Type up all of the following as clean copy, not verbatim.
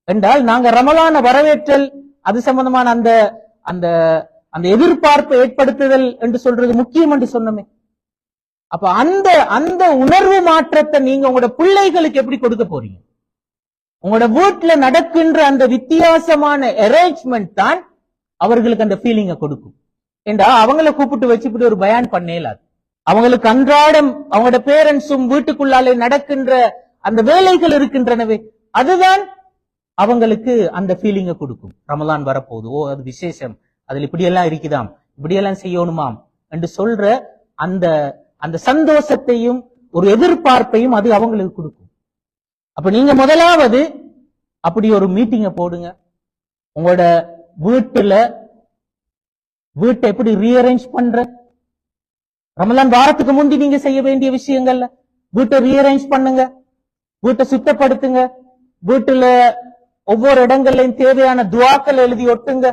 என்றால் நாங்க ரமலான வரவேற்றல் அது சம்பந்தமான அந்த அந்த அந்த எதிர்பார்ப்பை ஏற்படுத்துதல் என்று சொல்றது முக்கியம் என்று சொன்னமே. அப்ப அந்த அந்த உணர்வு மாற்றத்தை நீங்க உங்களோட பிள்ளைகளுக்கு எப்படி கொடுக்க போறீங்க? உங்களோட வீட்டுல நடக்கின்ற அந்த வித்தியாசமான அரேஞ்ச்மெண்ட் தான் அவர்களுக்கு அந்த ஃபீலிங்கை கொடுக்கும். என்றா அவங்கள கூப்பிட்டு வச்சு இப்படி ஒரு பயான் பண்ணேலாது. அவங்களுக்கு அன்றாடம் அவங்களோட பேரண்ட்ஸும் வீட்டுக்குள்ளாலே நடக்கின்ற அந்த வேலைகள் இருக்கின்றனவே, அதுதான் அவங்களுக்கு அந்த ஃபீலிங்கை கொடுக்கும். ரமலான் வரப்போகுது, ஓ அது விசேஷம், அதுல இப்படியெல்லாம் இருக்குதாம், இப்படியெல்லாம் செய்யணுமாம் என்று சொல்ற அந்த அந்த சந்தோஷத்தையும் ஒரு எதிர்பார்ப்பையும் அது அவங்களுக்கு கொடுக்கும். அப்ப நீங்க முதலாவது அப்படி ஒரு மீட்டிங்கை போடுங்க. உங்களோட வீட்டை எப்படி ரீஅரேஞ்ச் பண்ற, ரமலான் வாரத்துக்கு முந்தி நீங்க செய்ய வேண்டிய விஷயங்கள்ல வீட்டை ரீஅரேஞ்ச் பண்ணுங்க, வீட்டை சுத்தப்படுத்துங்க, வீட்டுல ஒவ்வொரு இடங்கள்லயும் தேவையான துவாக்கள் எழுதி ஒட்டுங்க.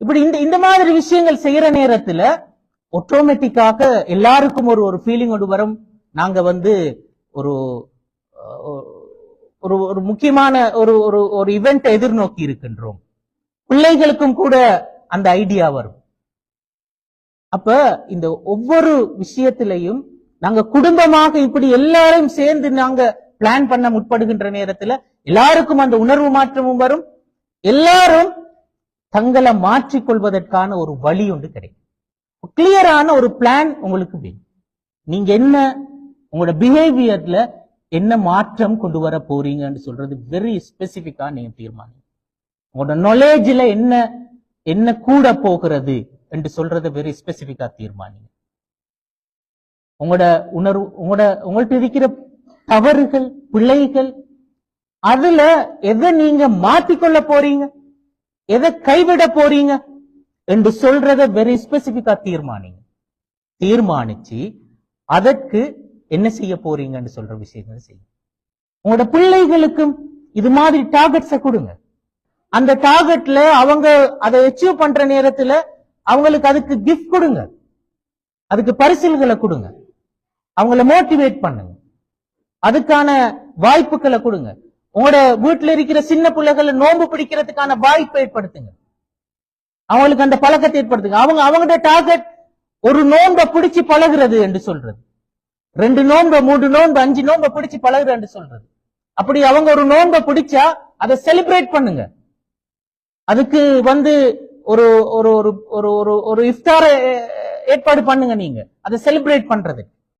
இப்படி இந்த மாதிரி விஷயங்கள் செய்யற நேரத்துல ஆட்டோமேட்டிக்காக எல்லாருக்கும் ஒரு ஃபீலிங் ஒன்று வரும். நாங்க ஒரு ஒரு முக்கியமான ஒரு இவெண்ட் எதிர்நோக்கி இருக்கின்றோம். பிள்ளைகளுக்கும் கூட அந்த ஐடியா வரும். அப்ப இந்த ஒவ்வொரு விஷயத்திலையும் நாங்க குடும்பமாக இப்படி எல்லாரும் சேர்ந்து நாங்க பிளான் பண்ண முற்படுகின்ற நேரத்துல எல்லாருக்கும் அந்த உணர்வு மாற்றமும் வரும். எல்லாரும் தங்களை மாற்றிக்கொள்வதற்கான ஒரு வழி ஒன்று கிடைக்கும். கிளியரான ஒரு பிளான் உங்களுக்கு வேணும். நீங்க என்ன உங்களோட பிஹேவியர்ல என்ன மாற்றம் கொண்டு வர போறீங்கன்னு சொல்றது வெரி ஸ்பெசிபிக்கா நீங்க தீர்மானம். உங்களோட நாலேஜ்ல என்ன கூட போகிறது என்று சொல்றதை வெரி ஸ்பெசிபிக்கா தீர்மானிங்க. உங்களோட உணர்வு உங்கள்ட்ட இருக்கிற தவறுகள் பிழைகள் அதுல எதை நீங்க மாத்திக்கொள்ள போறீங்க, எதை கைவிட போறீங்க என்று சொல்றத வெரி ஸ்பெசிபிக்கா தீர்மானிச்சு அதற்கு என்ன செய்ய போறீங்கன்னு சொல்ற விஷயங்கள் செய்யும். உங்களோட பிள்ளைகளுக்கும் இது மாதிரி டார்கெட்ஸை கொடுங்க. அந்த டார்கெட்ல அவங்க அதை அச்சீவ் பண்ற நேரத்துல அவங்களுக்கு அதுக்கு கிஃப்ட் கொடுங்க, அதுக்கு பரிசில்களை கொடுங்க, அவங்கள மோட்டிவேட் பண்ணுங்க, அதுக்கான வாய்ப்புகளை கொடுங்க. உங்களோட வீட்டுல இருக்கிற சின்ன பிள்ளைகளை நோன்பு பிடிக்கிறதுக்கான வாய்ப்பை ஏற்படுத்துங்க, அவங்களுக்கு அந்த பழக்கத்தை ஏற்படுத்துங்க. அவங்களோட டார்கெட் ஒரு நோன்பை பிடிச்சு பழகுறது என்று சொல்றது, 2 நோன்பை 3 நோன்பு 5 நோன்பை பிடிச்சு பழகுறது என்று சொல்றது. அப்படி அவங்க ஒரு நோன்பை பிடிச்சா அதை செலிப்ரேட் பண்ணுங்க. அதுக்கு ஒரு ஒரு ஒரு ஒரு ஒரு இஃப்தார ஏற்பாடு பண்ணுங்க, நீங்க அதை செலிப்ரேட் பண்றது.